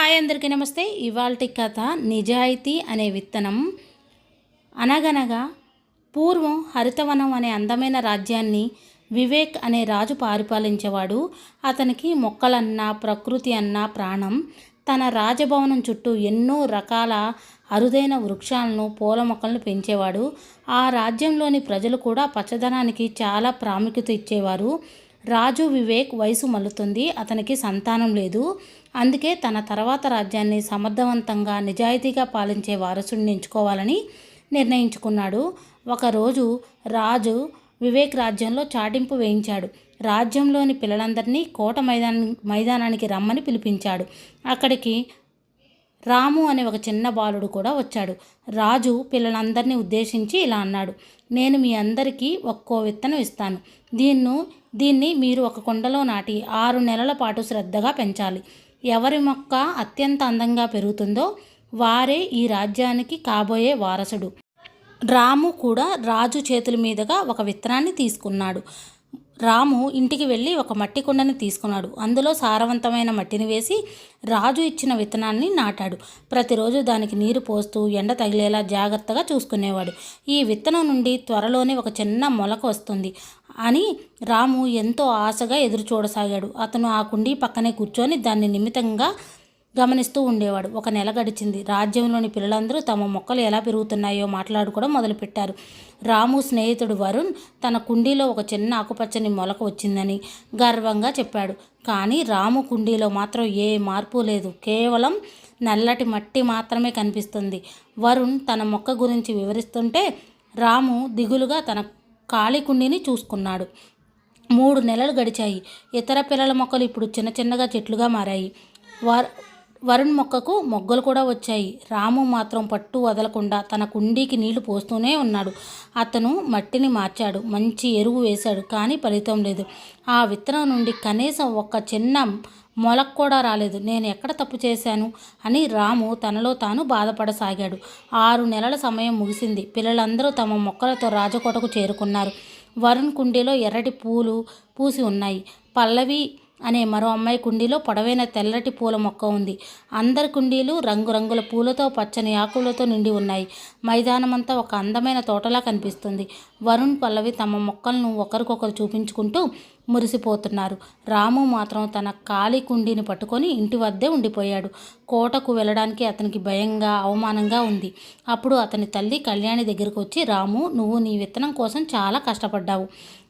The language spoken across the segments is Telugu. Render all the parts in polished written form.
హాయ్ అందరికీ నమస్తే. ఇవాల్టి కథ నిజాయితీ అనే విత్తనం. అనగనగా పూర్వం హరితవనం అనే అందమైన రాజ్యాన్ని వివేక్ అనే రాజు పరిపాలించేవాడు. అతనికి మొక్కలన్నా ప్రకృతి అన్నా ప్రాణం. తన రాజభవనం చుట్టూ ఎన్నో రకాల అరుదైన వృక్షాలను పూల మొక్కలను పెంచేవాడు. ఆ రాజ్యంలోని ప్రజలు కూడా పచ్చదనానికి చాలా ప్రాముఖ్యత ఇచ్చేవారు. రాజు వివేక్ వయసు మల్లుతుంది. అతనికి సంతానం లేదు. అందుకే తన తర్వాత రాజ్యాన్ని సమర్థవంతంగా నిజాయితీగా పాలించే వారసుడిని ఎంచుకోవాలని నిర్ణయించుకున్నాడు. ఒకరోజు రాజు వివేక్ రాజ్యంలో చాటింపు వేయించాడు. రాజ్యంలోని పిల్లలందరినీ కోట మైదానానికి రమ్మని పిలిపించాడు. అక్కడికి రాము అనే ఒక చిన్న బాలుడు కూడా వచ్చాడు. రాజు పిల్లలందరినీ ఉద్దేశించి ఇలా అన్నాడు, నేను మీ అందరికీ ఒక్కో విత్తనం ఇస్తాను. దీన్ని మీరు ఒక కుండలో నాటి 6 నెలల పాటు శ్రద్ధగా పెంచాలి. ఎవరి మొక్క అత్యంత అందంగా పెరుగుతుందో వారే ఈ రాజ్యానికి కాబోయే వారసుడు. రాము కూడా రాజు చేతుల మీదుగా ఒక విత్తనాన్ని తీసుకున్నాడు. రాము ఇంటికి వెళ్ళి ఒక మట్టి కుండని తీసుకున్నాడు. అందులో సారవంతమైన మట్టిని వేసి రాజు ఇచ్చిన విత్తనాన్ని నాటాడు. ప్రతిరోజు దానికి నీరు పోస్తూ ఎండ తగిలేలా జాగ్రత్తగా చూసుకునేవాడు. ఈ విత్తనం నుండి త్వరలోనే ఒక చిన్న మొలక వస్తుంది అని రాము ఎంతో ఆశగా ఎదురు చూడసాగాడు. అతను ఆ కుండీ పక్కనే కూర్చొని దాన్ని నిమితంగా గమనిస్తూ ఉండేవాడు. 1 నెల గడిచింది. రాజ్యంలోని పిల్లలందరూ తమ మొక్కలు ఎలా పెరుగుతున్నాయో మాట్లాడుకోవడం మొదలుపెట్టారు. రాము స్నేహితుడు వరుణ్ తన కుండీలో ఒక చిన్న ఆకుపచ్చని మొలక వచ్చిందని గర్వంగా చెప్పాడు. కానీ రాము కుండీలో మాత్రం ఏ మార్పు లేదు. కేవలం నల్లటి మట్టి మాత్రమే కనిపిస్తుంది. వరుణ్ తన మొక్క గురించి వివరిస్తుంటే రాము దిగులుగా తన ఖాళీ కుండీని చూసుకున్నాడు. 3 నెలలు గడిచాయి. ఇతర పిల్లల మొక్కలు ఇప్పుడు చిన్న చిన్నగా చెట్లుగా మారాయి. వరుణ్ మొక్కకు మొగ్గలు కూడా వచ్చాయి. రాము మాత్రం పట్టు వదలకుండా తన కుండీకి నీళ్లు పోస్తూనే ఉన్నాడు. అతను మట్టిని మార్చాడు, మంచి ఎరువు వేశాడు, కానీ ఫలితం లేదు. ఆ విత్తనం నుండి కనీసం ఒక చిన్న మొలక కూడా రాలేదు. నేను ఎక్కడ తప్పు చేశాను అని రాము తనలో తాను బాధపడసాగాడు. 6 నెలల సమయం ముగిసింది. పిల్లలందరూ తమ మొక్కలతో రాజకోటకు చేరుకున్నారు. వరుణ్ కుండీలో ఎర్రటి పూలు పూసి ఉన్నాయి. పల్లవి అనే మరో అమ్మాయి కుండీలో పొడవైన తెల్లటి పూల మొక్క ఉంది. అందరి కుండీలు రంగురంగుల పూలతో పచ్చని ఆకులతో నిండి ఉన్నాయి. మైదానమంతా ఒక అందమైన తోటలా కనిపిస్తుంది. వరుణ్, పల్లవి తమ మొక్కలను ఒకరికొకరు చూపించుకుంటూ మురిసిపోతున్నారు. రాము మాత్రం తన ఖాళీ కుండీని పట్టుకొని ఇంటి వద్దే ఉండిపోయాడు. కోటకు వెళ్ళడానికి అతనికి భయంగా, అవమానంగా ఉంది. అప్పుడు అతని తల్లి కళ్యాణి దగ్గరకు వచ్చి, రాము, నువ్వు నీ విత్తనం కోసం చాలా కష్టపడ్డావు.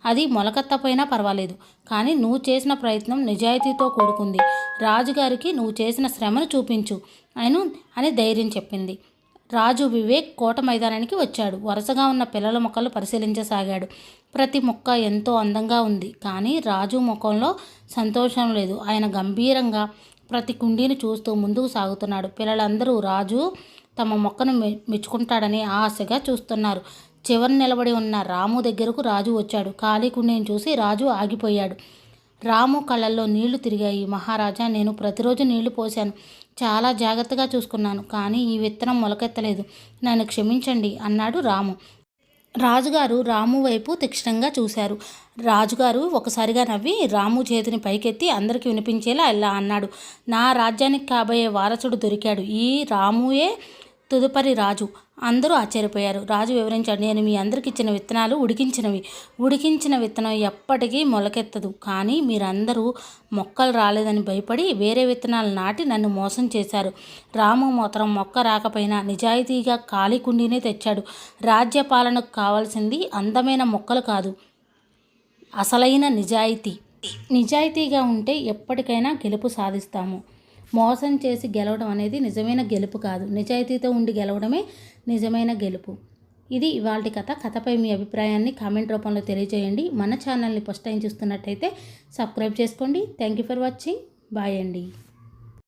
అది మొలకెత్తపోయినా పర్వాలేదు, కానీ నువ్వు చేసిన ప్రయత్నం నిజాయితీతో కూడుకుంది. రాజుగారికి నువ్వు చేసిన శ్రమను చూపించు అని ధైర్యం చెప్పింది. రాజు వివేక్ కోట మైదానానికి వచ్చాడు. వరుసగా ఉన్న పిల్లల మొక్కలు పరిశీలించసాగాడు. ప్రతి మొక్క ఎంతో అందంగా ఉంది, కానీ రాజు ముఖంలో సంతోషం లేదు. ఆయన గంభీరంగా ప్రతి కుండీని చూస్తూ ముందుకు సాగుతున్నాడు. పిల్లలందరూ రాజు తమ మొక్కను మెచ్చుకుంటాడని ఆశగా చూస్తున్నారు. చివరి నిలబడి ఉన్న రాము దగ్గరకు రాజు వచ్చాడు. ఖాళీ కుండీని చూసి రాజు ఆగిపోయాడు. రాము కళ్ళల్లో నీళ్లు తిరిగాయి. మహారాజా, నేను ప్రతిరోజు నీళ్లు పోశాను, చాలా జాగ్రత్తగా చూసుకున్నాను, కానీ ఈ విత్తనం మొలకెత్తలేదు. నన్ను క్షమించండి అన్నాడు రాము. రాజుగారు రాము వైపు తీక్షణంగా చూశారు. రాజుగారు ఒకసారిగా నవ్వి రాము చేతిని పైకెత్తి అందరికీ వినిపించేలా ఇలా అన్నాడు, నా రాజ్యానికి కాబోయే వారసుడు దొరికాడు. ఈ రాముయే తదుపరి రాజు. అందరూ ఆశ్చర్యపోయారు. రాజు వివరించాడు, నేను మీ అందరికి ఇచ్చిన విత్తనాలు ఉడికించిన విత్తనం ఎప్పటికీ మొలకెత్తదు. కానీ మీరందరూ మొక్కలు రాలేదని భయపడి వేరే విత్తనాలు నాటి నన్ను మోసం చేశారు. రాము మాత్రం మొక్క రాకపోయినా నిజాయితీగా ఖాళీ కుండీనే తెచ్చాడు. రాజ్య పాలనకు కావాల్సింది అందమైన మొక్కలు కాదు, అసలైన నిజాయితీగా ఉంటే ఎప్పటికైనా గెలుపు సాధిస్తాము. మోసం చేసి గెలవడం అనేది నిజమైన గెలుపు కాదు. నిజాయితీతో ఉండి గెలవడమే నిజమైన గెలుపు. ఇది ఇవాల్టి కథ. కథపై మీ అభిప్రాయాన్ని కామెంట్ రూపంలో తెలియజేయండి. మన ఛానల్ని ఫస్ట్ టైం చూస్తున్నట్టయితే సబ్స్క్రైబ్ చేసుకోండి. Thank you for watching. Bye అండి.